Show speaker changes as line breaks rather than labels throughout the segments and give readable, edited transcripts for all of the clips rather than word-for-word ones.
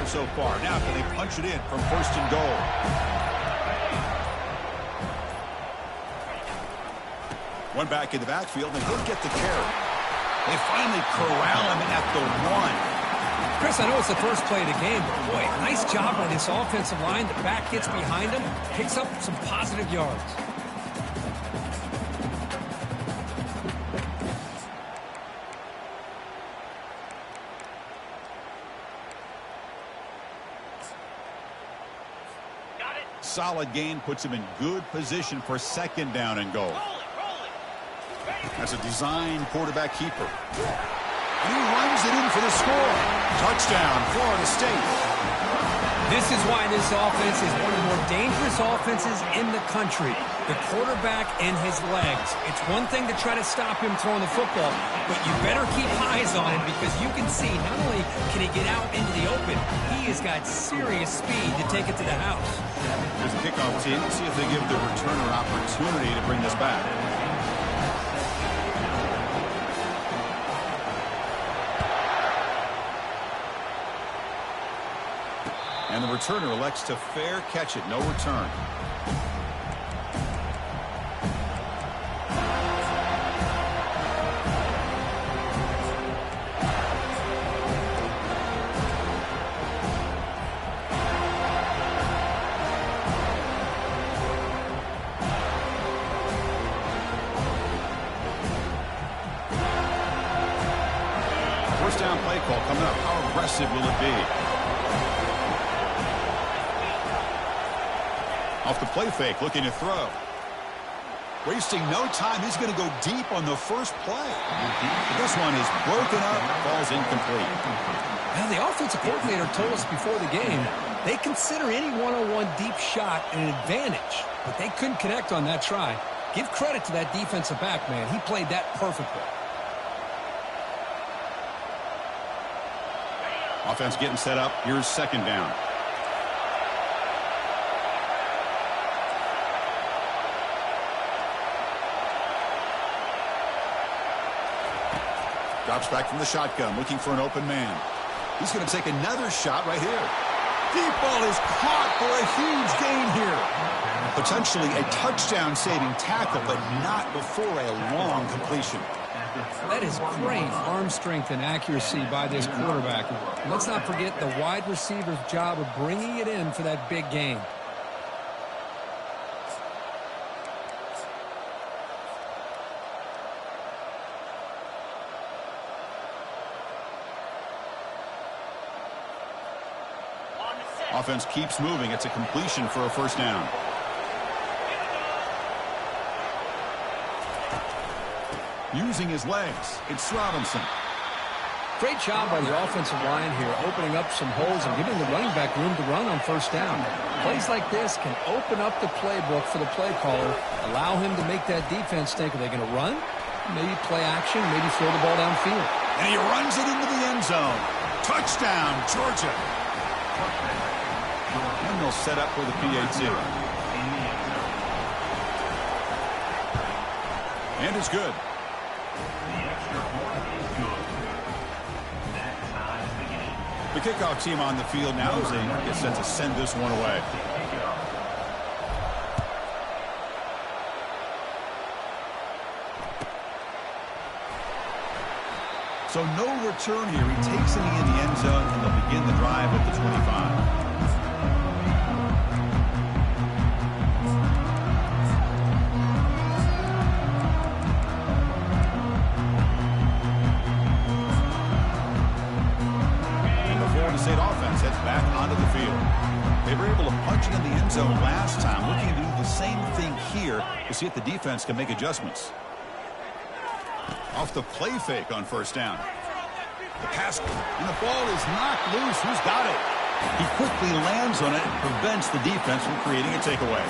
drive so far. Now can they punch it in from first and goal? One back in the backfield, and he'll get the carry. They finally corral him at the 1.
Chris, I know it's the first play of the game, but boy, nice job by this offensive line. The back gets behind him, picks up some positive yards.
Solid gain puts him in good position for second down and goal. That's a design quarterback keeper. And he runs it in for the score. Touchdown, Florida State.
This is why this offense is one of the more dangerous offenses in the country. The quarterback and his legs. It's one thing to try to stop him throwing the football, but you better keep eyes on him because you can see not only can he get out into the open, he has got serious speed to take it to the house.
There's a kickoff team. Let's see if they give the returner opportunity to bring this back. And the returner elects to fair catch it. No return. First down play call coming up. How aggressive will it be? Off the play fake, looking to throw. Wasting no time, he's going to go deep on the first play. This one is broken up, falls incomplete.
Now, the offensive coordinator told us before the game, they consider any one-on-one deep shot an advantage, but they couldn't connect on that try. Give credit to that defensive back, man. He played that perfectly.
Offense getting set up. Here's second down. Drops back from the shotgun, looking for an open man. He's going to take another shot right here. Deep ball is caught for a huge gain here. Potentially a touchdown-saving tackle, but not before a long completion.
That is great arm strength and accuracy by this quarterback. Let's not forget the wide receiver's job of bringing it in for that big gain.
Offense keeps moving. It's a completion for a first down. Using his legs, it's Robinson.
Great job by the offensive line here, opening up some holes and giving the running back room to run on first down. Plays like this can open up the playbook for the play caller, allow him to make that defense think, are they going to run? Maybe play action, maybe throw the ball downfield.
And he runs it into the end zone. Touchdown, Georgia. And they'll set up for the PAT. And it's good. The kickoff team on the field now as they get set to send this one away. So no return here. He takes it in the end zone, and they'll begin the drive at the 25. State offense heads back onto the field. They were able to punch it in the end zone last time. Looking to do the same thing here to see if the defense can make adjustments. Off the play fake on first down. The pass, and the ball is knocked loose. Who's got it? He quickly lands on it and prevents the defense from creating a takeaway.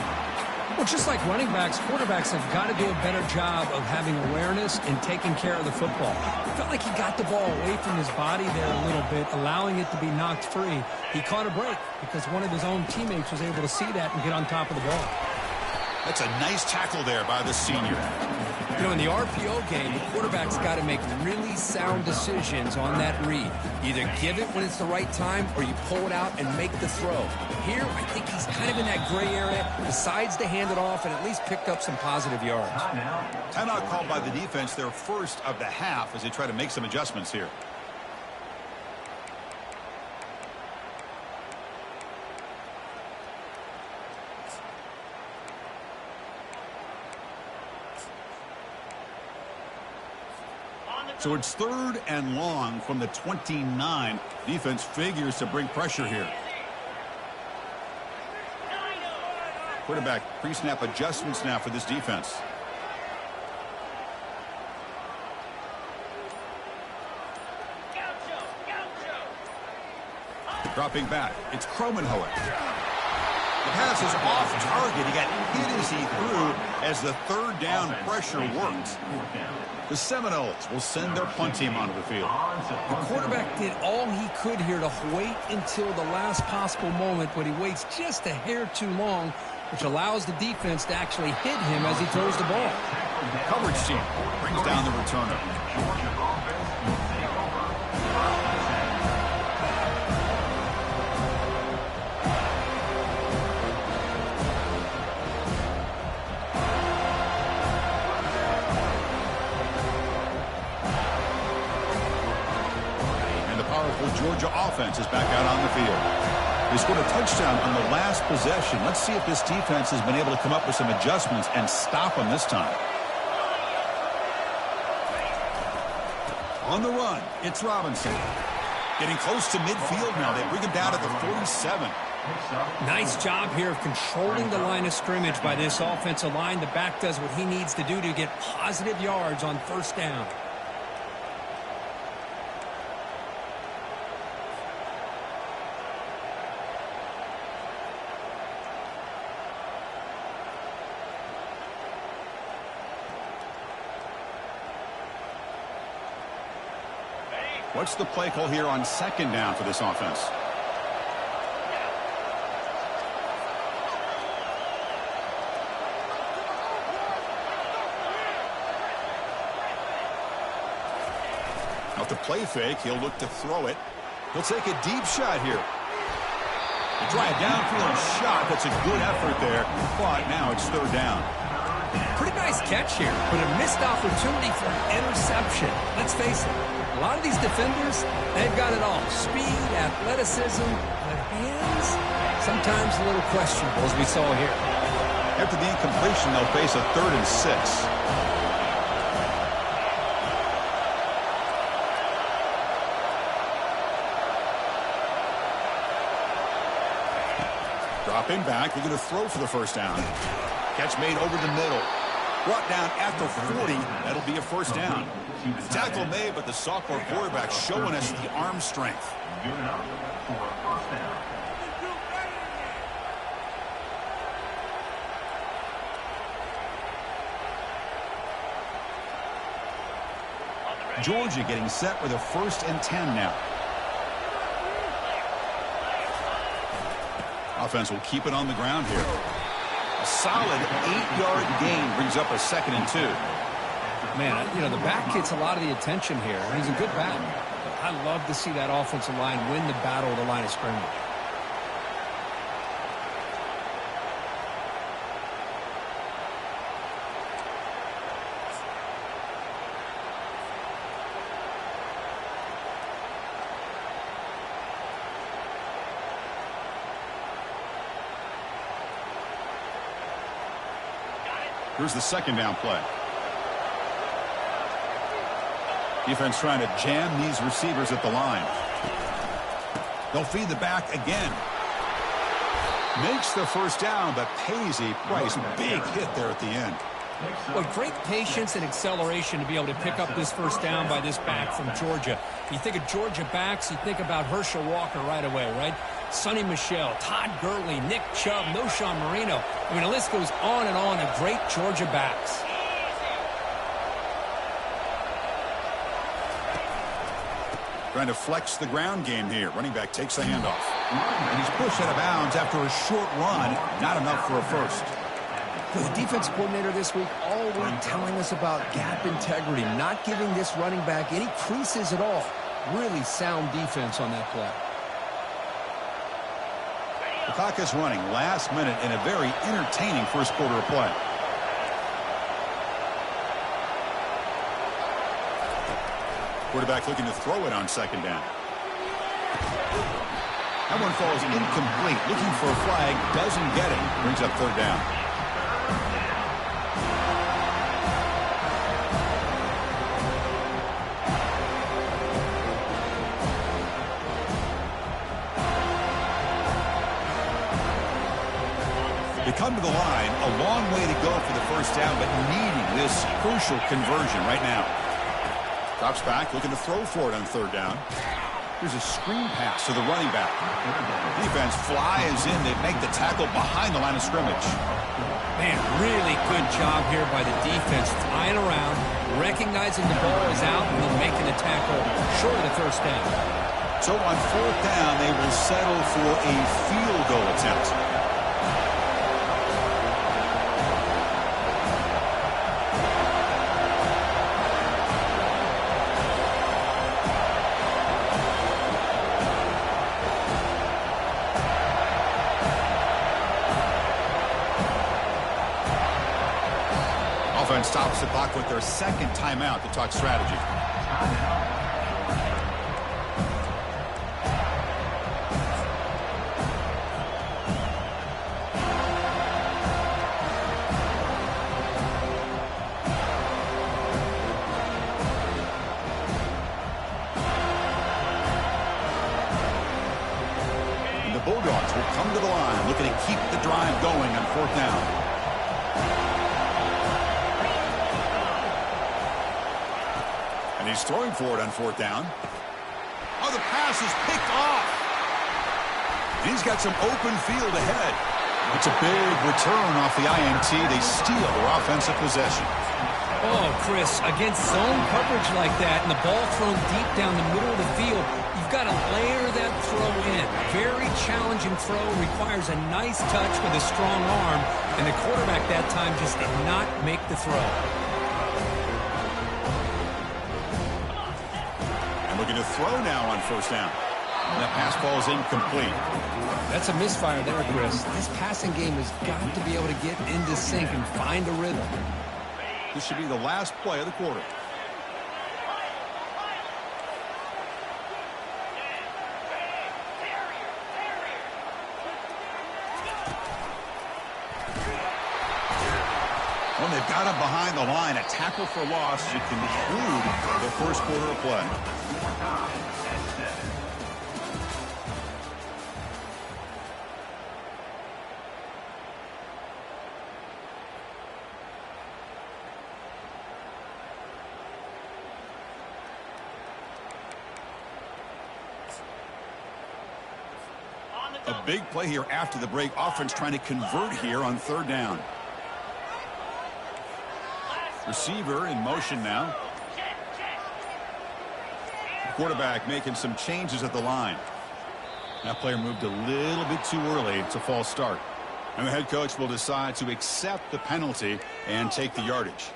Well, just like running backs, quarterbacks have got to do a better job of having awareness and taking care of the football. I felt like he got the ball away from his body there a little bit, allowing it to be knocked free. He caught a break because one of his own teammates was able to see that and get on top of the ball.
That's a nice tackle there by the senior.
You know, in the RPO game, the quarterback's got to make really sound decisions on that read. Either give it when it's the right time or you pull it out and make the throw. Here, I think he's kind of in that gray area, decides to hand it off and at least picked up some positive yards.
Timeout called by the defense, their first of the half, as they try to make some adjustments here. So it's 3rd and long from the 29. Defense figures to bring pressure here. Quarterback pre-snap adjustments now for this defense. Dropping back, it's Kromenhoek. The pass is off target. He got hit as he threw as the 3rd down pressure worked. The Seminoles will send their punt team onto the field.
The quarterback did all he could here to wait until the last possible moment, but he waits just a hair too long, which allows the defense to actually hit him as he throws the ball.
Coverage team brings down the returner. Georgia offense is back out on the field. They scored a touchdown on the last possession. Let's see if this defense has been able to come up with some adjustments and stop them this time. On the run, it's Robinson. Getting close to midfield now. They bring him down at the 47.
Nice job here of controlling the line of scrimmage by this offensive line. The back does what he needs to do to get positive yards on 1st down.
What's the play call here on 2nd down for this offense? Off the play fake, he'll look to throw it. He'll take a deep shot here. They try a downfield shot. That's a good effort there. But now it's 3rd down.
Pretty nice catch here, but a missed opportunity for an interception. Let's face it, a lot of these defenders, they've got it all. Speed, athleticism, but hands, sometimes a little questionable, as we saw here.
After the incompletion, they'll face a 3rd and 6. Dropping back, they're going to throw for the 1st down. Catch made over the middle. Brought down at the 40. That'll be a 1st down. Tackle made, but the sophomore quarterback showing us the arm strength. Georgia getting set with a 1st and 10 now. Offense will keep it on the ground here. A solid 8-yard gain brings up a 2nd and 2.
Man, you know, the back gets a lot of the attention here. He's a good back. But I love to see that offensive line win the battle of the line of scrimmage.
Here's the 2nd down play. Defense trying to jam these receivers at the line. They'll feed the back again. Makes the 1st down, but pays a price. Big hit there at the end.
Well, great patience and acceleration to be able to pick up this 1st down by this back from Georgia. You think of Georgia backs, you think about Herschel Walker right away, right? Sonny Michel, Todd Gurley, Nick Chubb, Noshawn Marino. I mean, the list goes on and on of great Georgia backs.
Trying to flex the ground game here. Running back takes the handoff. And he's pushed out of bounds after a short run. Not enough for a 1st.
The defense coordinator this week all week telling us about gap integrity, not giving this running back any creases at all. Really sound defense on that play.
The clock is running last minute in a very entertaining first quarter of play. Quarterback looking to throw it on second down. That one falls incomplete. Looking for a flag. Doesn't get it. Brings up third down. They come to the line. A long way to go for the first down, but needing this crucial conversion right now. Drops back, looking to throw for it on third down. Here's a screen pass to the running back. Defense flies in. They make the tackle behind the line of scrimmage.
Man, really good job here by the defense. Flying around, recognizing the ball is out, and then making the tackle short of the first down.
So on fourth down, they will settle for a field goal attempt. Offense stops the clock with their second timeout to talk strategy. And the Bulldogs will come to the line, looking to keep the drive going on fourth down. He's throwing for it on fourth down. Oh, the pass is picked off. He's got some open field ahead. It's a big return off the INT. They steal their offensive possession.
Oh, Chris, against zone coverage like that and the ball thrown deep down the middle of the field, you've got to layer that throw in. Very challenging throw, requires a nice touch with a strong arm, and the quarterback that time just did not make the throw. Looking to throw now on first down. And that pass falls incomplete. That's a misfire there, Chris. This passing game has got to be able to get into sync and find a rhythm. This should be the last play of the quarter. When they've got him behind the line, a tackle for loss to conclude the first quarter of play. A big play here after the break. Offense trying to convert here on third down. Receiver in motion now. Quarterback making some changes at the line. That player moved a little bit too early. It's a false start. And the head coach will decide to accept the penalty and take the yardage.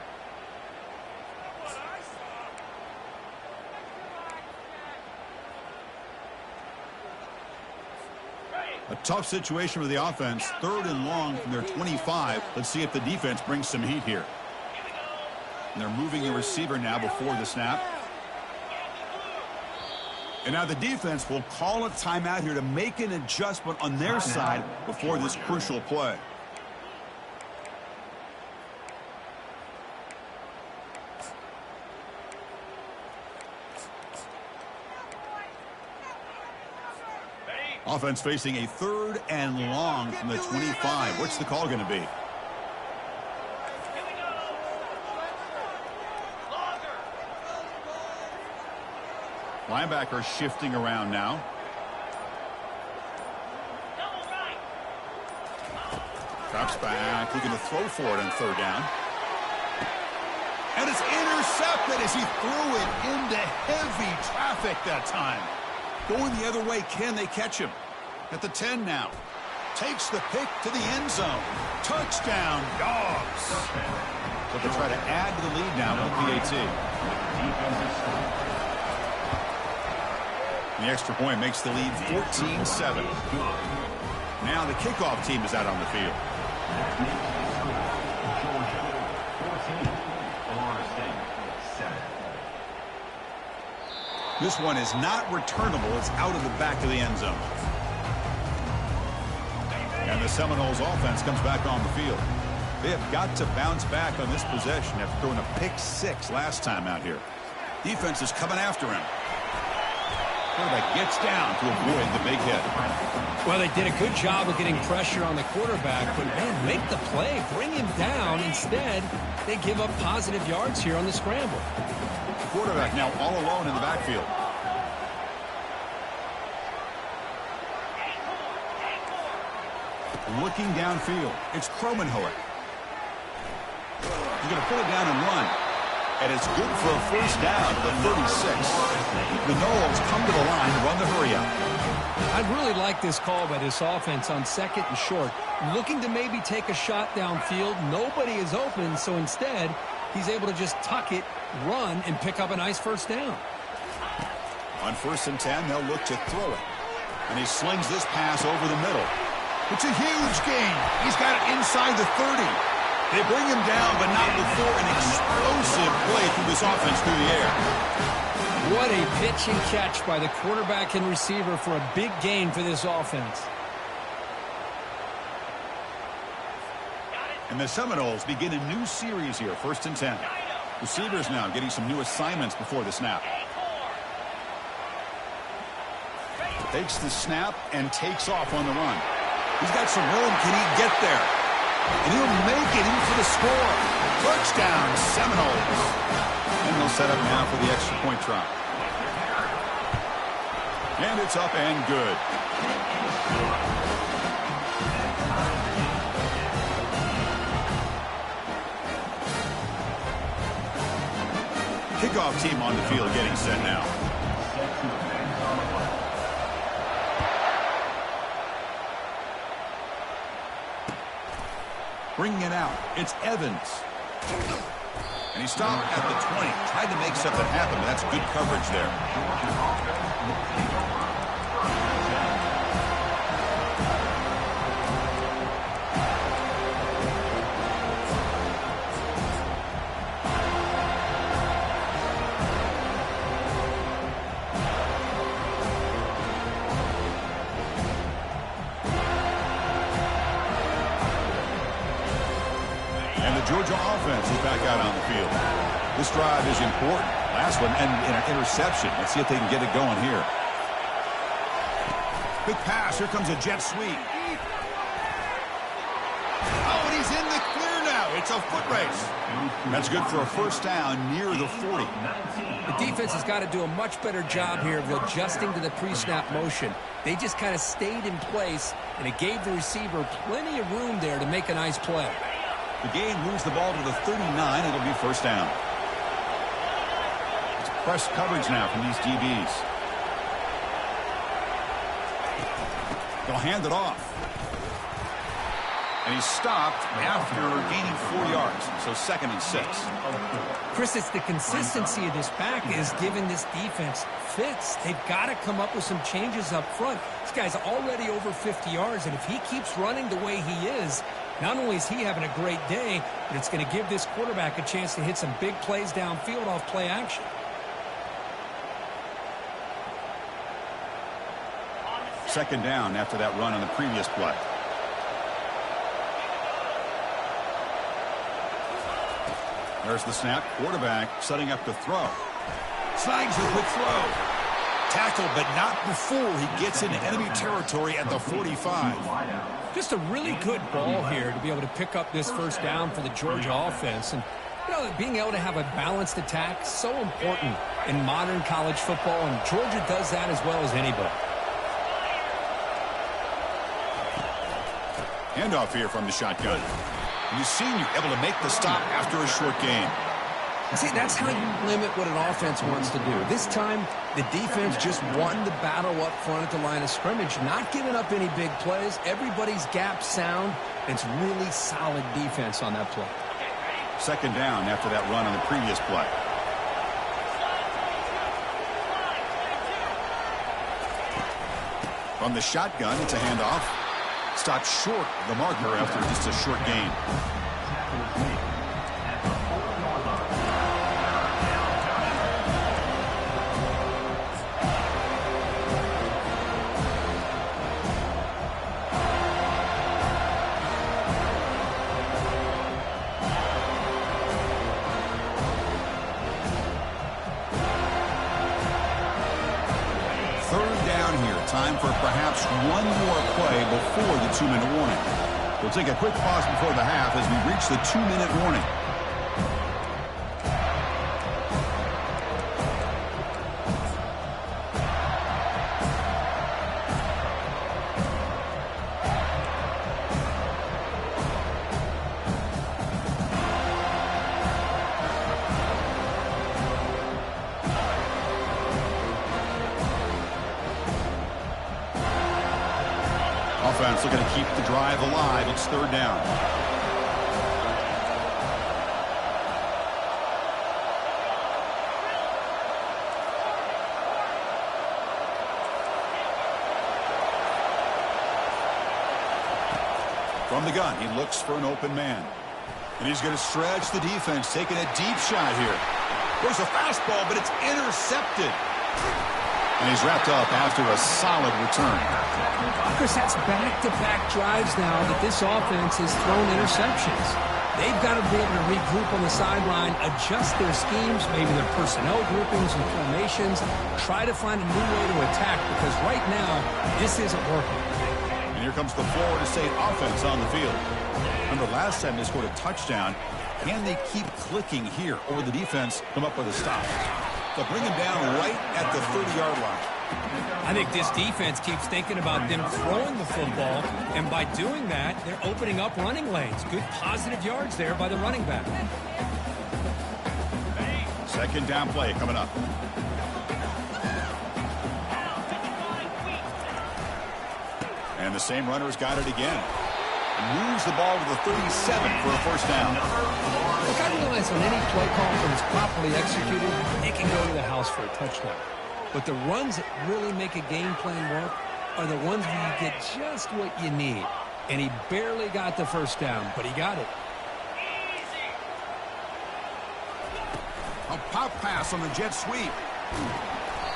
A tough situation for the offense. Third and long from their 25. Let's see if the defense brings some heat here. And they're moving the receiver now before the snap. And now the defense will call a timeout here to make an adjustment on their side before this crucial play. Offense facing a third and long from the 25. What's the call going to be? Linebacker shifting around now. Drops back, looking to throw for it on third down. And it's intercepted as he threw it into heavy traffic that time. Going the other way, can they catch him? At the 10 now.
Takes the pick to the end zone. Touchdown, Dogs. But they try to add to the lead now with PAT. The extra point makes the lead 14-7. Now the kickoff team is out on the field. This one is not returnable. It's out of the back of the end zone. And the Seminoles offense comes back on the field. They have got to bounce back on this possession after throwing a pick 6 last time out here. Defense is coming after him. Quarterback gets down to avoid the big hit.
Well, they did a good job of getting pressure on the quarterback, but man, make the play, bring him down. Instead, they give up positive yards here on the scramble.
Quarterback now all alone in the backfield. Looking downfield, it's Kromenhoek. He's going to pull it down and run. And it's good for a first down to the 36. The Noles come to the line to run the hurry up.
I'd really like this call by this offense on 2nd and short. Looking to maybe take a shot downfield. Nobody is open, so instead, he's able to just tuck it, run, and pick up a nice first down.
On 1st and 10, they'll look to throw it. And he slings this pass over the middle. It's a huge gain. He's got it inside the 30. They bring him down, but not before an explosive play through this offense through the air.
What a pitch and catch by the quarterback and receiver for a big gain for this offense.
And the Seminoles begin a new series here, 1st and 10. Receivers now getting some new assignments before the snap. Takes the snap and takes off on the run. He's got some room. Can he get there? And he'll make it in for the score. Touchdown, Seminoles. And they'll set up now for the extra point try. And it's up and good. Kickoff team on the field getting set now. Bringing it out, it's Evans. And he stopped at the 20. Tried to make something happen, but that's good coverage there. Georgia offense is back out on the field. This drive is important. Last one and an interception. Let's see if they can get it going here. Big pass. Here comes a jet sweep. Oh, and he's in the clear now. It's a foot race. That's good for a first down near the 40.
The defense has got to do a much better job here of adjusting to the pre-snap motion. They just kind of stayed in place, and it gave the receiver plenty of room there to make a nice play.
The game moves the ball to the 39. It'll be first down. It's press coverage now from these DBs. They'll hand it off. And he's stopped after gaining 4 yards. So 2nd and 6.
Chris, it's the consistency of this back is giving this defense fits. They've got to come up with some changes up front. This guy's already over 50 yards, and if he keeps running the way he is, not only is he having a great day, but it's going to give this quarterback a chance to hit some big plays downfield off play action.
Second down after that run on the previous play. There's the snap. Quarterback setting up to throw. Snags a quick throw. Tackled, but not before he gets into enemy territory at the 45.
Just a really good ball here to be able to pick up this first down for the Georgia offense. And, you know, being able to have a balanced attack is so important in modern college football, and Georgia does that as well as anybody.
Handoff here from the shotgun. You've seen you able to make the stop after a short gain.
See, that's how you limit what an offense wants to do. This time, the defense just won the battle up front at the line of scrimmage, not giving up any big plays. Everybody's gap sound. It's really solid defense on that play.
Second down after that run on the previous play. From the shotgun, it's a handoff. Stopped short of the marker after just a short gain. Time for perhaps one more play before the 2-minute warning. We'll take a quick pause before the half as we reach the 2-minute warning. Offense looking to keep the drive alive. It's third down. From the gun, he looks for an open man. And he's going to stretch the defense, taking a deep shot here. There's a fastball, but it's intercepted. And he's wrapped up after a solid return.
Chris, that's back-to-back drives now that this offense has thrown interceptions. They've got to be able to regroup on the sideline, adjust their schemes, maybe their personnel groupings and formations, try to find a new way to attack because right now, this isn't working.
And here comes the Florida State offense on the field. Remember, last time they scored a touchdown. Can they keep clicking here, or will the defense come up with a stop? They'll bring him down right at the 30-yard line.
I think this defense keeps thinking about them throwing the football, and by doing that, they're opening up running lanes. Good positive yards there by the running back.
Second down play coming up. And the same runner's got it again. Moves the ball to the 37 for a first down.
Look, I realize on any play call that is properly executed, it can go to the house for a touchdown. But the runs that really make a game plan work are the ones where you get just what you need. And he barely got the first down, but he got it.
A pop pass on the jet sweep.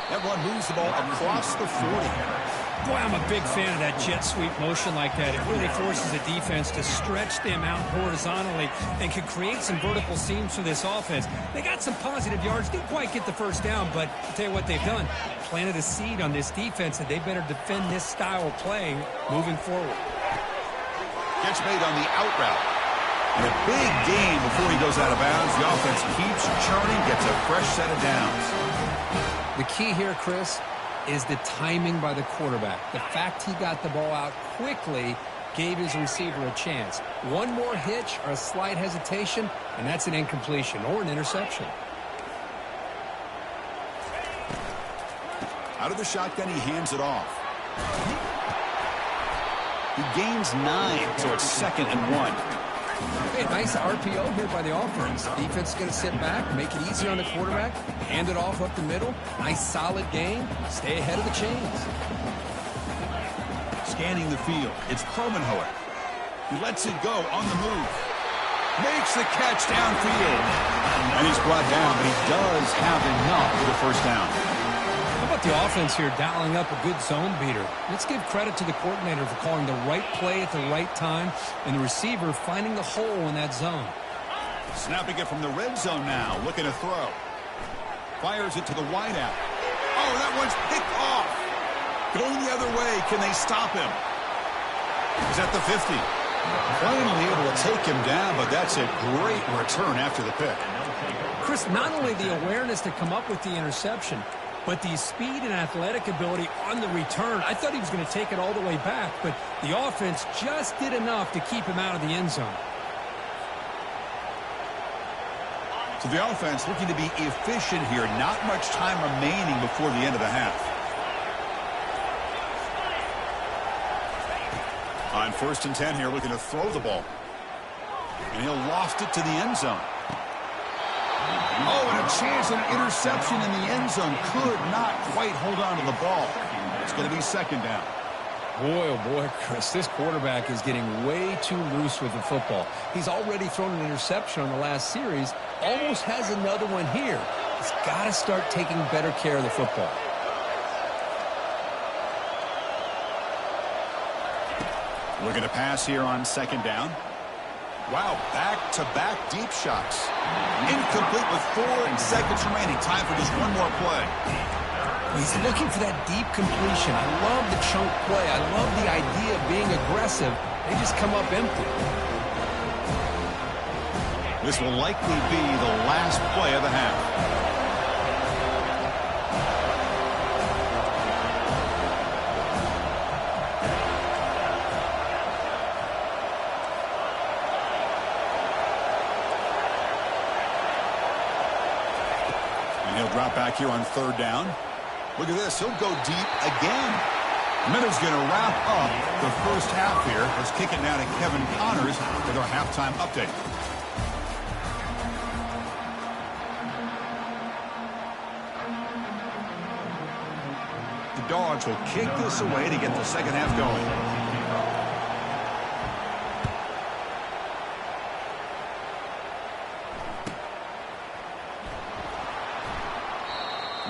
That one moves the ball across the 40.
Boy, I'm a big fan of that jet sweep motion like that. It really forces the defense to stretch them out horizontally and can create some vertical seams for this offense. They got some positive yards, didn't quite get the first down, but I'll tell you what they've done. Planted a seed on this defense that they better defend this style of playing moving forward.
Catch made on the out route. And a big gain before he goes out of bounds. The offense keeps churning, gets a fresh set of downs.
The key here, Chris, is the timing by the quarterback. The fact he got the ball out quickly gave his receiver a chance. One more hitch or a slight hesitation, and that's an incompletion or an interception.
Out of the shotgun, he hands it off. He gains 9, so it's 2nd and 1.
Hey, nice RPO here by the offense. Defense is going to sit back, make it easy on the quarterback, hand it off up the middle. Nice solid game. Stay ahead of the chains.
Scanning the field, it's Kromenhoek. He lets it go on the move. Makes the catch downfield. And he's brought down, but he does have enough for the first down.
How about the offense here dialing up a good zone beater? Let's give credit to the coordinator for calling the right play at the right time and the receiver finding the hole in that zone.
Snapping it from the red zone now, looking to throw. Fires it to the wideout. Oh, that one's picked off. Going the other way, can they stop him? He's at the 50. Finally able to take him down, but that's a great return after the pick.
Chris, not only the awareness to come up with the interception, but the speed and athletic ability on the return. I thought he was going to take it all the way back, but the offense just did enough to keep him out of the end zone.
So the offense looking to be efficient here. Not much time remaining before the end of the half. On 1st and 10 here, looking to throw the ball. And he'll loft it to the end zone. Oh, and a chance at an interception in the end zone. Could not quite hold on to the ball. It's going to be 2nd down.
Boy, oh boy, Chris, this quarterback is getting way too loose with the football. He's already thrown an interception on the last series. Almost has another one here. He's got to start taking better care of the football.
Looking to pass here on 2nd down. Wow, back-to-back deep shots. Incomplete with 4 seconds remaining. Time for just one more play.
He's looking for that deep completion. I love the chunk play. I love the idea of being aggressive. They just come up empty.
This will likely be the last play of the half. And he'll drop back here on 3rd down. Look at this. He'll go deep again. Minnows going to wrap up the first half here. Let's kick it now to Kevin Connors with our halftime update. The Dogs will kick this away to get the second half going.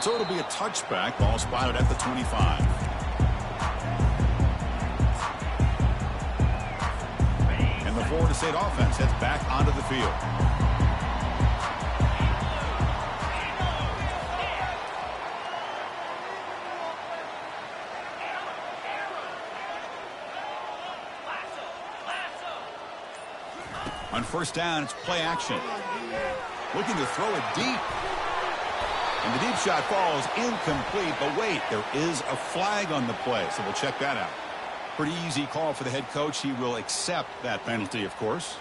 So it'll be a touchback. Ball spotted at the 25. And the Florida State offense heads back onto the field. On 1st down, it's play action. Looking to throw it deep. And the deep shot falls incomplete, but wait, there is a flag on the play, so we'll check that out. Pretty easy call for the head coach. He will accept that penalty, of course.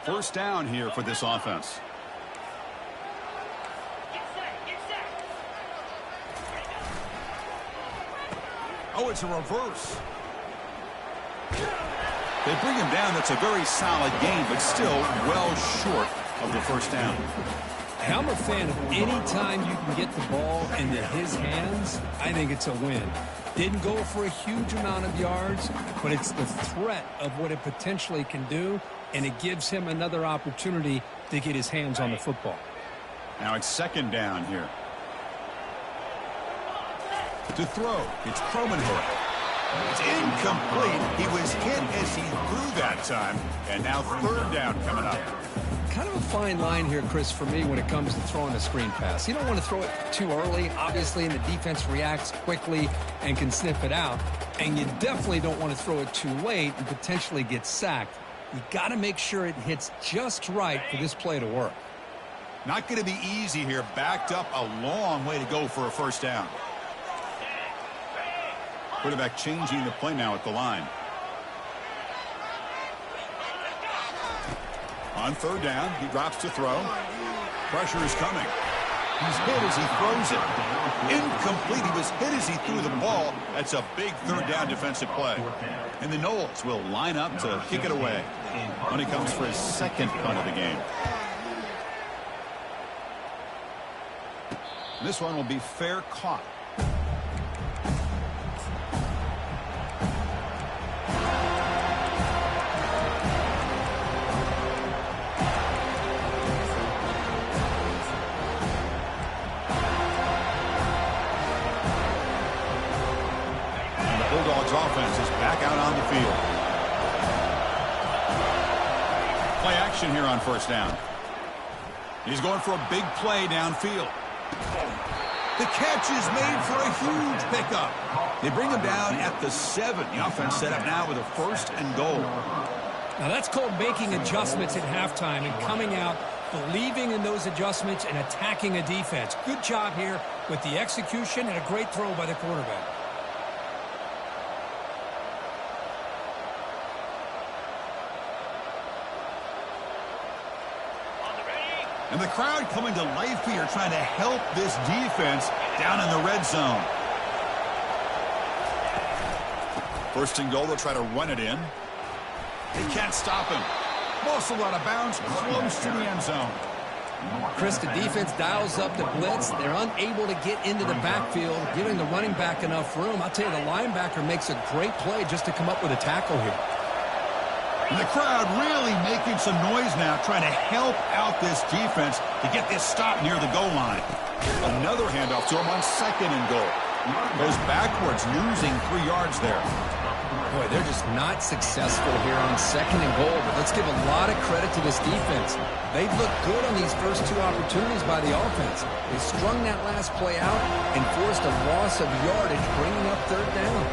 First down here for this offense. Oh, it's a reverse. They bring him down. That's a very solid game, but still well short of the first down.
I'm a fan of any time you can get the ball into his hands. I think it's a win. Didn't go for a huge amount of yards, but it's the threat of what it potentially can do, and it gives him another opportunity to get his hands on the football.
Now it's 2nd down here. To throw, it's Cromenhorn. It's incomplete. He was hit as he threw that time. And now 3rd down coming up.
Kind of a fine line here, Chris, for me when it comes to throwing a screen pass. You don't want to throw it too early, obviously, and the defense reacts quickly and can sniff it out. And you definitely don't want to throw it too late and potentially get sacked. You got to make sure it hits just right for this play to work.
Not going to be easy here. Backed up a long way to go for a 1st down. Quarterback changing the play now at the line. On 3rd down, he drops to throw. Pressure is coming. He's hit as he throws it. Incomplete. He was hit as he threw the ball. That's a big 3rd down defensive play. And the Noles will line up to kick it away when he comes for his 2nd punt of the game. This one will be fair caught. Bulldogs offense is back out on the field. Play action here on 1st down. He's going for a big play downfield. The catch is made for a huge pickup. They bring him down at the 7. The offense set up now with a 1st and goal.
Now that's called making adjustments at halftime and coming out, believing in those adjustments and attacking a defense. Good job here with the execution and a great throw by the quarterback.
And the crowd coming to life here, trying to help this defense down in the red zone. First and goal, they'll try to run it in. They can't stop him. Muscle out of bounds, close to the end zone.
Chris, the defense dials up the blitz. They're unable to get into the backfield, giving the running back enough room. I'll tell you, the linebacker makes a great play just to come up with a tackle here.
And the crowd really making some noise now, trying to help out this defense to get this stop near the goal line. Another handoff to him on second and goal. Goes backwards, losing 3 yards there.
Boy, they're just not successful here on second and goal, but let's give a lot of credit to this defense. They've looked good on these first 2 opportunities by the offense. They strung that last play out and forced a loss of yardage, bringing up third down.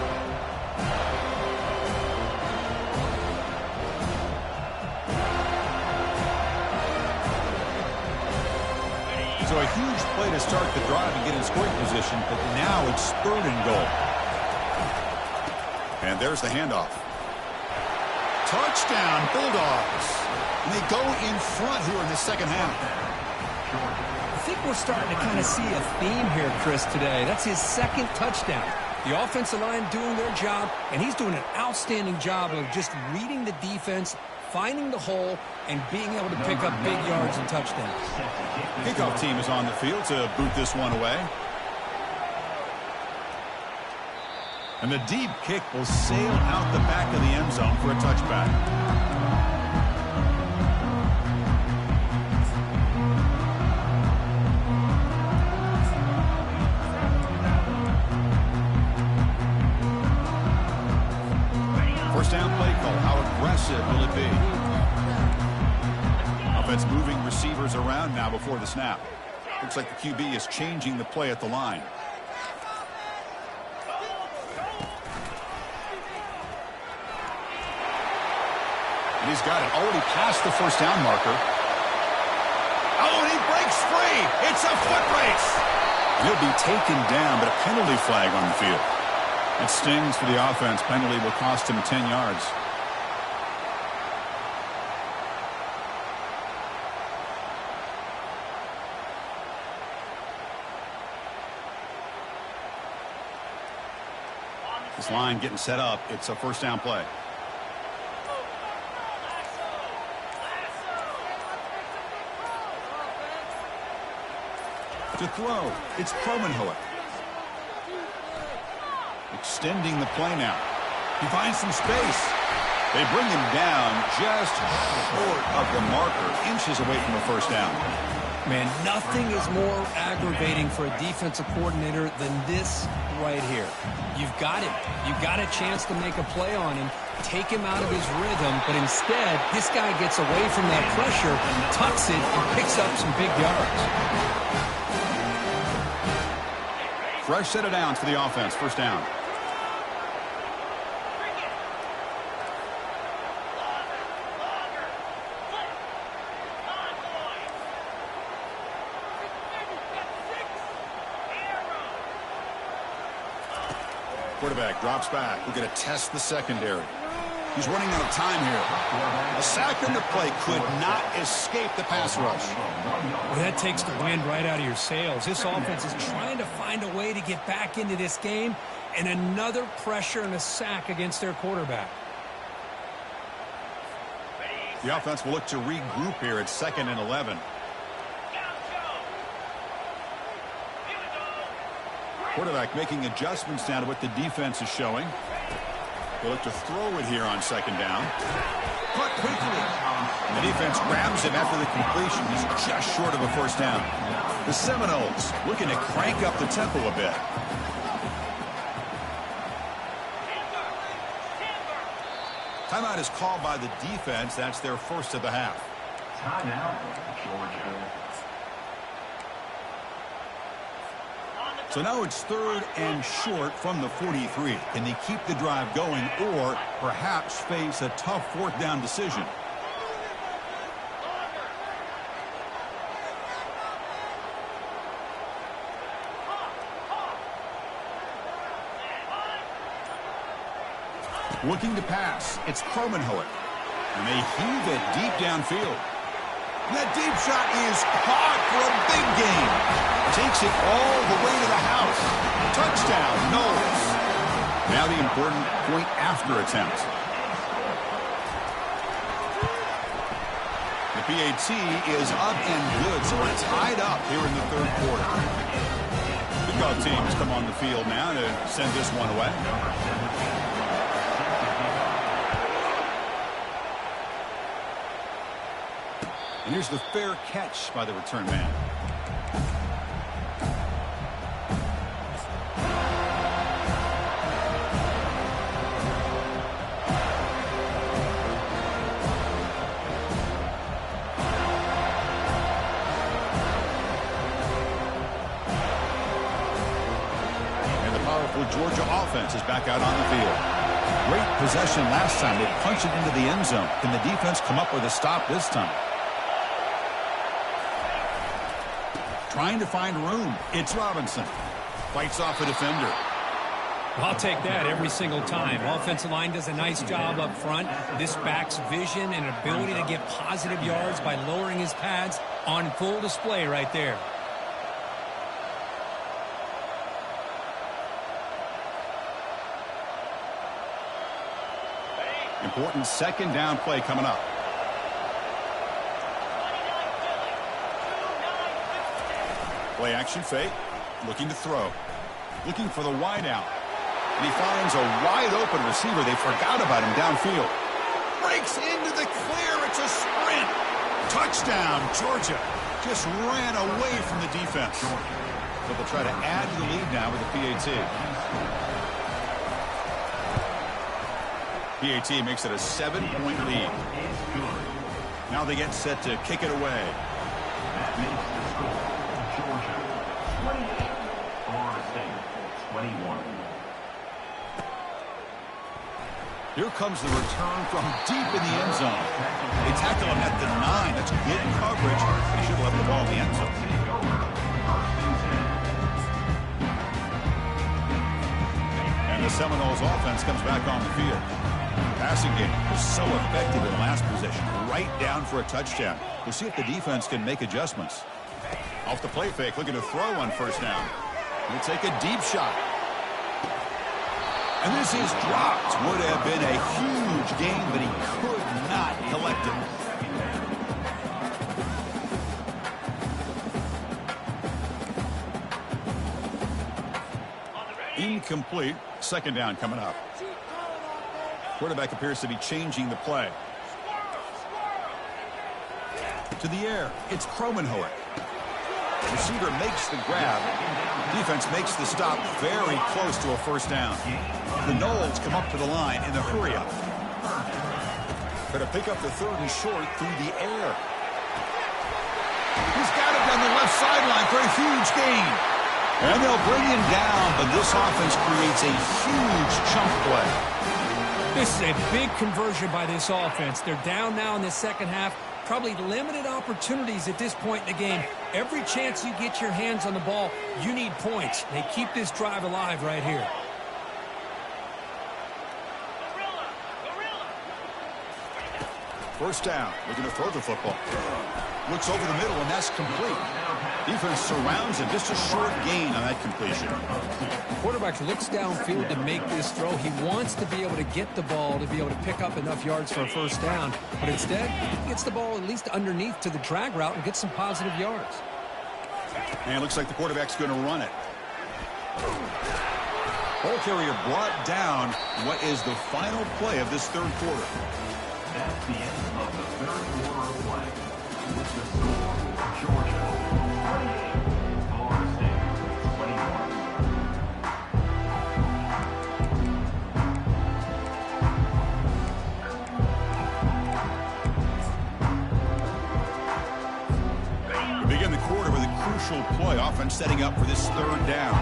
So a huge play to start the drive and get in scoring position, but now it's third and goal. And there's the handoff. Touchdown, Bulldogs. And they go in front here in the second half.
I think we're starting to kind of see a theme here, Chris, today. That's his second touchdown. The offensive line doing their job, and he's doing an outstanding job of just reading the defense, finding the hole, and being able to pick up big yards and touchdowns.
Kickoff team is on the field to boot this one away. And the deep kick will sail out the back of the end zone for a touchback. First down play call. How aggressive will it be? Offense moving receivers around now before the snap. Looks like the QB is changing the play at the line. And he's got it already past the first down marker. Oh, and he breaks free. It's a foot race. He'll be taken down, but a penalty flag on the field. It stings for the offense. Penalty will cost him 10 yards. This line getting set up. It's a first down play. To throw, it's Kromenhoek. Extending the play now. He finds some space. They bring him down just short of the marker, inches away from a first down.
Man, nothing is more aggravating for a defensive coordinator than this right here. You've got him. You've got a chance to make a play on him, take him out of his rhythm, but instead, this guy gets away from that pressure, tucks it, and picks up some big yards.
Fresh set of downs for the offense. First down. Quarterback drops back. We're going to test the secondary. He's running out of time here. A sack in the play could not escape the pass rush.
Well, that takes the wind right out of your sails. This offense is trying to find a way to get back into this game, and another pressure and a sack against their quarterback.
The offense will look to regroup here at 2nd and 11. Quarterback making adjustments now to what the defense is showing. They look to throw it here on 2nd down. Caught quickly. And the defense grabs him after the completion. He's just short of a first down. The Seminoles looking to crank up the tempo a bit. Timeout is called by the defense. That's their first of the half.
Timeout, Georgia.
So now it's 3rd and short from the 43. Can they keep the drive going or perhaps face a tough 4th down decision? Looking to pass. It's Kromenhoek. And they heave it deep downfield. And that deep shot is caught for a big gain. Takes it all the way to the house. Touchdown, Knowles. Now the important point after attempt. The PAT is up and good, so we're tied up here in the third quarter. Kickoff teams come on the field now to send this one away. And here's the fair catch by the return man. And the powerful Georgia offense is back out on the field. Great possession last time. They punched it into the end zone. Can the defense come up with a stop this time? Trying to find room. It's Robinson. Fights off a defender.
I'll take that every single time. Offensive line does a nice job up front. This back's vision and ability to get positive yards by lowering his pads on full display right there.
Important second down play coming up. Play action fake. Looking to throw. Looking for the wide out. And he finds a wide open receiver. They forgot about him downfield. Breaks into the clear. It's a sprint. Touchdown, Georgia. Just ran away from the defense. So they'll try to add to the lead now with the PAT. PAT makes it a 7-point lead. Now they get set to kick it away.
That makes the score. Georgia 28, Florida State 21.
Here comes the return from deep in the end zone. They tackle him at the 9. That's good coverage. They should have left the ball in the end zone. And the Seminoles offense comes back on the field. Passing game was so effective in last possession. Right down for a touchdown. We'll see if the defense can make adjustments. Off the play fake, looking to throw on first down. He'll take a deep shot. And this is dropped. Would have been a huge gain, but he could not collect it. Incomplete. Second down coming up. Quarterback appears to be changing the play. To the air. It's Kromenhoek. Receiver makes the grab. Defense makes the stop very close to a first down. The Knowles come up to the line in the hurry-up. Going to pick up the third and short through the air. He's got it down the left sideline for a huge gain. And they'll bring him down, but this offense creates a huge chunk play.
This is a big conversion by this offense. They're down now in the second half. Probably limited opportunities at this point in the game. Every chance you get your hands on the ball, you need points. They keep this drive alive right here.
First down. Looking to throw the football. Looks over the middle, and that's complete. Defense surrounds him. Just a short gain on that completion.
The quarterback looks downfield to make this throw. He wants to be able to get the ball to be able to pick up enough yards for a first down. But instead, he gets the ball at least underneath to the drag route and gets some positive yards.
And it looks like the quarterback's going to run it. Ball carrier brought down. What is the final play of this third quarter?
That's the end of the third quarter of play. With the score, Georgia 28, Florida State 21.
We begin the quarter with a crucial play. Offense setting up for this third down.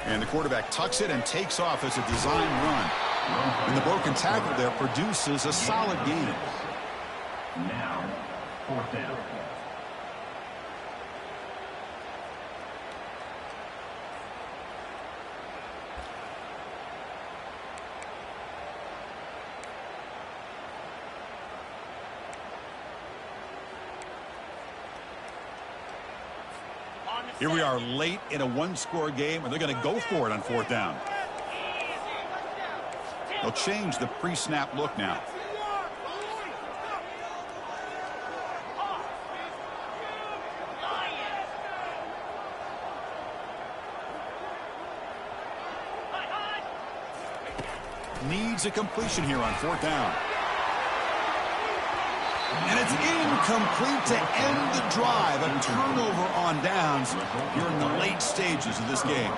And the quarterback tucks it and takes off as a design run. And the broken tackle there produces a solid gain.
Now, fourth down.
Here we are late in a one-score game, and they're going to go for it on 4th down. They'll change the pre-snap look now. Needs a completion here on 4th down. And it's incomplete to end the drive. A turnover on downs here in the late stages of this game.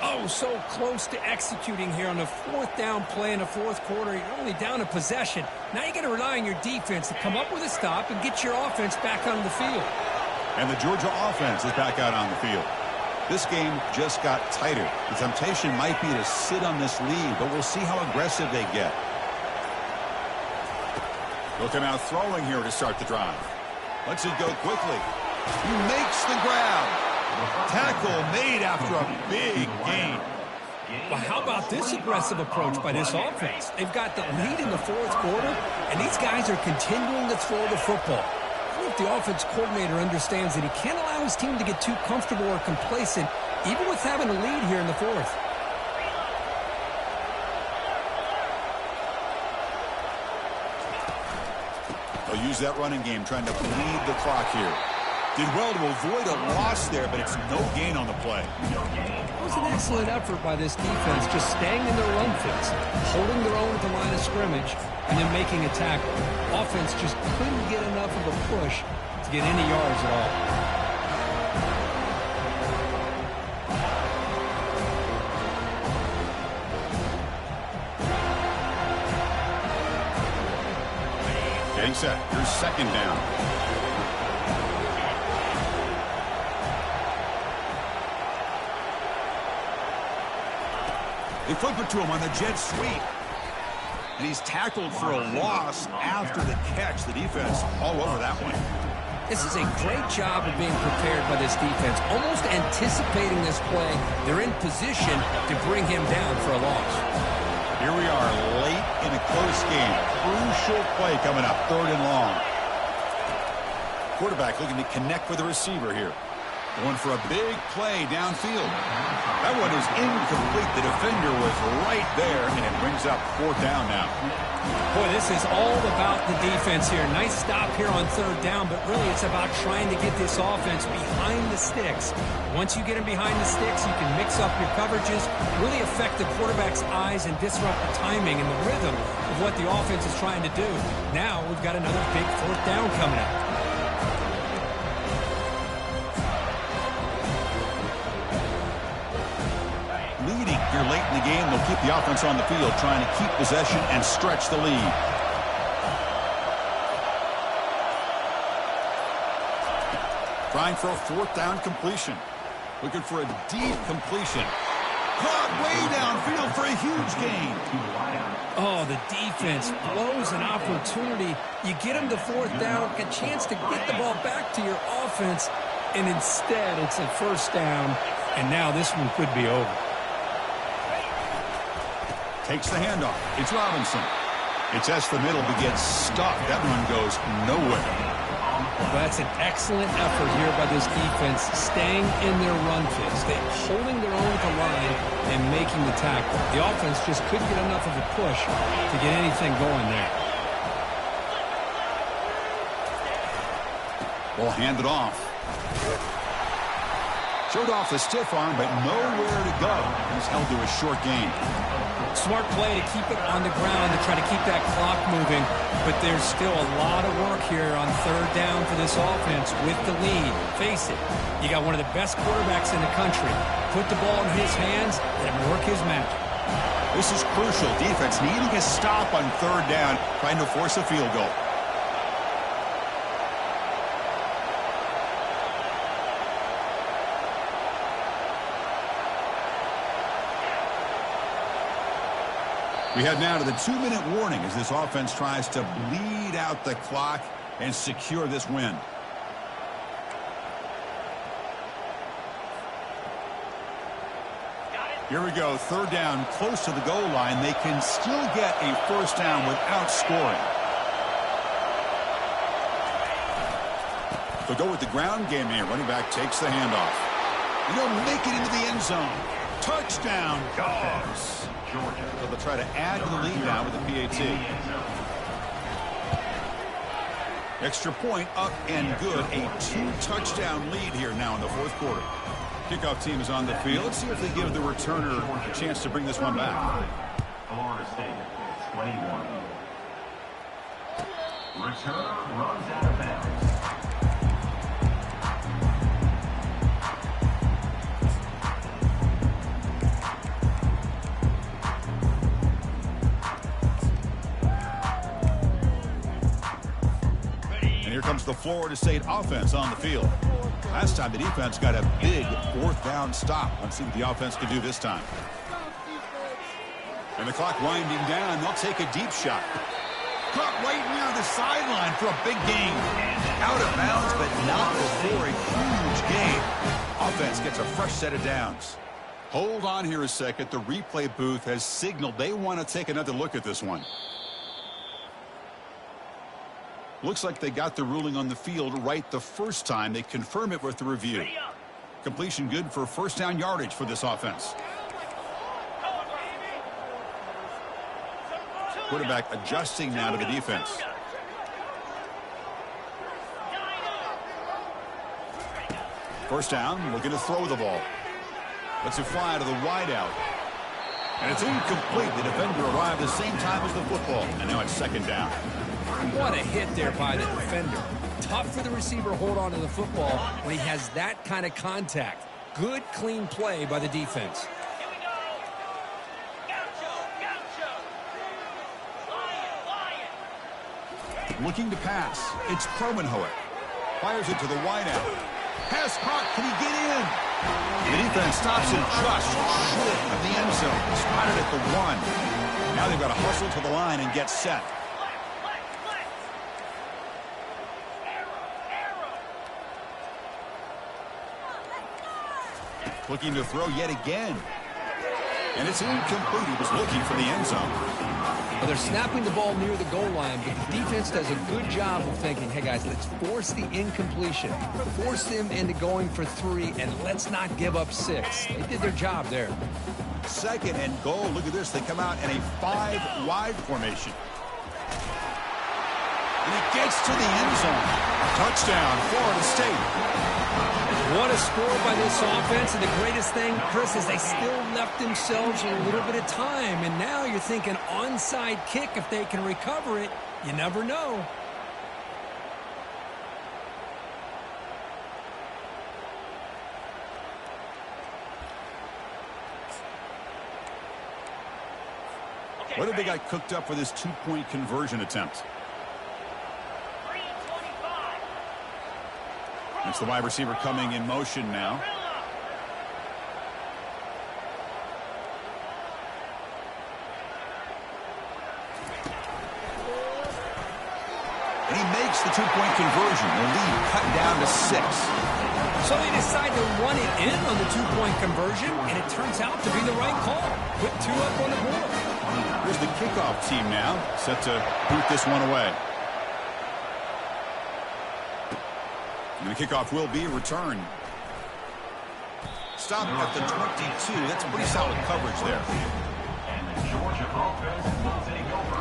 Oh, so close to executing here on the 4th down play in the 4th quarter. You're only down a possession. Now you got to rely on your defense to come up with a stop and get your offense back on the field.
And the Georgia offense is back out on the field. This game just got tighter. The temptation might be to sit on this lead, but we'll see how aggressive they get. Looking out throwing here to start the drive. Lets it go quickly. He makes the grab. Tackle made after a big gain.
Well, how about this aggressive approach by this offense? They've got the lead in the 4th quarter, and these guys are continuing to throw the football. I don't know if the offense coordinator understands that he can't allow his team to get too comfortable or complacent, even with having a lead here in the 4th.
They'll use that running game, trying to bleed the clock here. Did well to avoid a loss there, but it's no gain on the play.
It was an excellent effort by this defense, just staying in their run fits, holding their own at the line of scrimmage, and then making a tackle. Offense just couldn't get enough of a push to get any yards at all.
Getting set. Here's 2nd down. They flip it to him on the jet sweep. And he's tackled for a loss after the catch. The defense all over that one.
This is a great job of being prepared by this defense, almost anticipating this play. They're in position to bring him down for a loss.
Here we are late in a close game. Crucial play coming up, 3rd and long. Quarterback looking to connect with the receiver here. Going for a big play downfield. That one is incomplete. The defender was right there, and it brings up 4th down now.
Boy, this is all about the defense here. Nice stop here on 3rd down, but really it's about trying to get this offense behind the sticks. Once you get them behind the sticks, you can mix up your coverages, really affect the quarterback's eyes and disrupt the timing and the rhythm of what the offense is trying to do. Now we've got another big 4th down coming up.
Leading here late in the game, they'll keep the offense on the field, trying to keep possession and stretch the lead. Trying for a 4th down completion. Looking for a deep completion. Caught way downfield for a huge gain.
Oh, the defense blows an opportunity. You get them to 4th down, a chance to get the ball back to your offense, and instead it's a 1st down, and now this one could be over.
Takes the handoff. It's Robinson. It's the middle, but gets stuck. That one goes nowhere.
Well, that's an excellent effort here by this defense, staying in their run fits. They're holding their own at the line and making the tackle. The offense just couldn't get enough of a push to get anything going there.
Ball handed off. Showed off the stiff arm, but nowhere to go. He's held to a short gain.
Smart play to keep it on the ground to try to keep that clock moving, but there's still a lot of work here on 3rd down for this offense with the lead. Face it, you got one of the best quarterbacks in the country. Put the ball in his hands and work his magic.
This is crucial. Defense needing a stop on 3rd down, trying to force a field goal. We head now to the 2-minute warning as this offense tries to bleed out the clock and secure this win. Here we go, 3rd down, close to the goal line. They can still get a 1st down without scoring. They'll go with the ground game here. Running back takes the handoff. And he'll make it into the end zone. Touchdown, Dogs.
Georgia.
So they'll try to add to the lead now with the PAT. Extra point up and good. A 2-touchdown lead here now in the fourth quarter. Kickoff team is on the field. Let's see if they give the returner a chance to bring this one back.
Florida State, 21. Returner runs out of bounds.
Here comes the Florida State offense on the field. Last time the defense got a big fourth down stop. Let's see what the offense can do this time. And the clock winding down. They'll take a deep shot. Caught right near the sideline for a big gain. Out of bounds, but not before a huge gain. Offense gets a fresh set of downs. Hold on here a second. The replay booth has signaled they want to take another look at this one. Looks like they got the ruling on the field right the first time. They confirm it with the review. Completion good for first down yardage for this offense. Quarterback adjusting now to the defense. First down, looking to throw the ball. Lets it fly to the wideout. And it's incomplete. The defender arrived the same time as the football. And now it's second down.
What a hit there by the defender. Tough for the receiver to hold on to the football when he has that kind of contact. Good, clean play by the defense.
Looking to pass. It's Kromenhoek. Fires it to the wideout. Pass caught. Can he get in? The defense stops it just short of the end zone. Spotted at the 1. Now they've got to hustle to the line and get set. Looking to throw yet again. And it's incomplete. He was looking for the end zone.
Well, they're snapping the ball near the goal line, but the defense does a good job of thinking, hey, guys, let's force the incompletion. Force them into going for 3, and let's not give up 6. They did their job there.
Second and goal. Look at this. They come out in a 5-wide formation. And it gets to the end zone. Touchdown, Florida State.
What a score by this offense, and the greatest thing, Chris, is they still left themselves a little bit of time, and now you're thinking onside kick if they can recover it. You never know.
What have they got cooked up for this 2-point conversion attempt? It's the wide receiver coming in motion now. And he makes the 2-point conversion. The lead cut down to 6.
So they decide to run it in on the 2-point conversion, and it turns out to be the right call. Put 2 up on the board.
Here's the kickoff team now, set to boot this one away. And the kickoff will be returned. Stop at the 22. That's pretty solid coverage there.
And the Georgia offense will take over.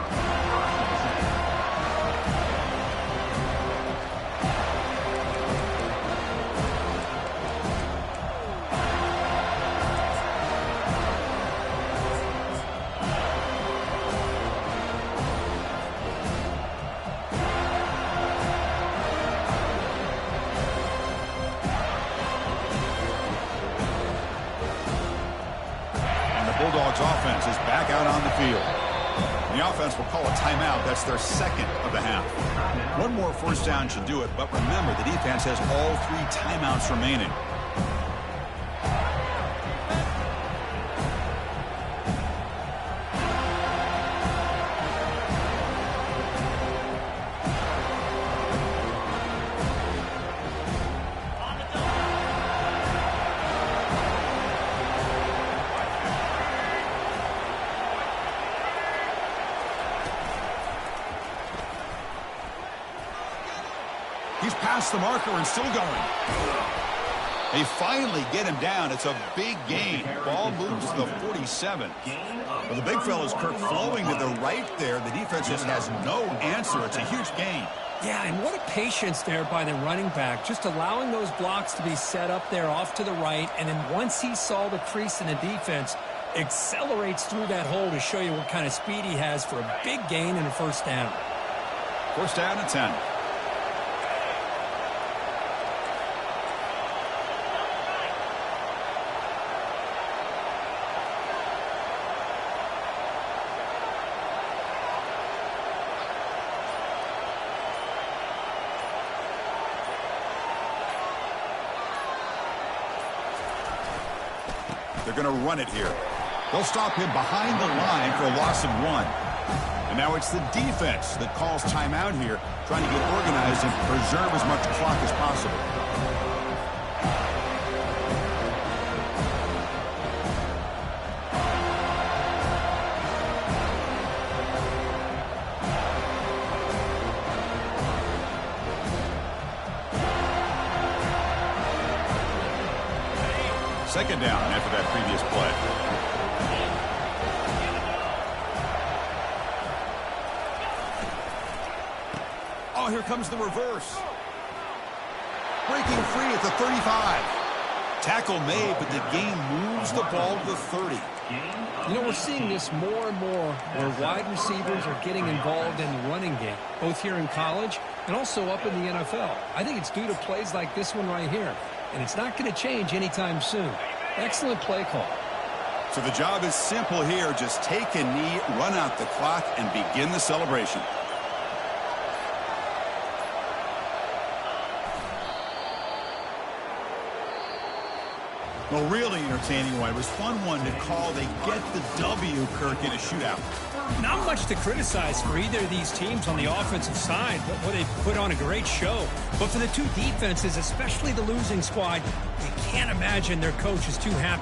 Bulldogs offense is back out on the field. And the offense will call a timeout. That's their second of the half. One more first down should do it, but remember, the defense has all 3 timeouts remaining. He's past the marker and still going. They finally get him down. It's a big gain. Ball moves to the 47. Well, the big fella's Kirk flowing to the right there. The defense just has no answer. It's a huge gain.
Yeah, and what a patience there by the running back, just allowing those blocks to be set up there off to the right, and then once he saw the crease in the defense, accelerates through that hole to show you what kind of speed he has for a big gain and a first down.
First down and 10. They're going to run it here. They'll stop him behind the line for a loss of 1. And now it's the defense that calls timeout here, trying to get organized and preserve as much clock as possible. Second down after that previous play. Oh, here comes the reverse. Breaking free at the 35. Tackle made, but the gain moves the ball to the 30.
You know, we're seeing this more and more where wide receivers are getting involved in the running game, both here in college and also up in the NFL. I think it's due to plays like this one right here. And it's not going to change anytime soon. Excellent play call.
So the job is simple here. Just take a knee, run out the clock, and begin the celebration. Well, really entertaining one. It was fun one to call. They get the W, Kirk, in a shootout.
Not much to criticize for either of these teams on the offensive side, but they put on a great show. But for the two defenses, especially the losing squad, you can't imagine their coach is too happy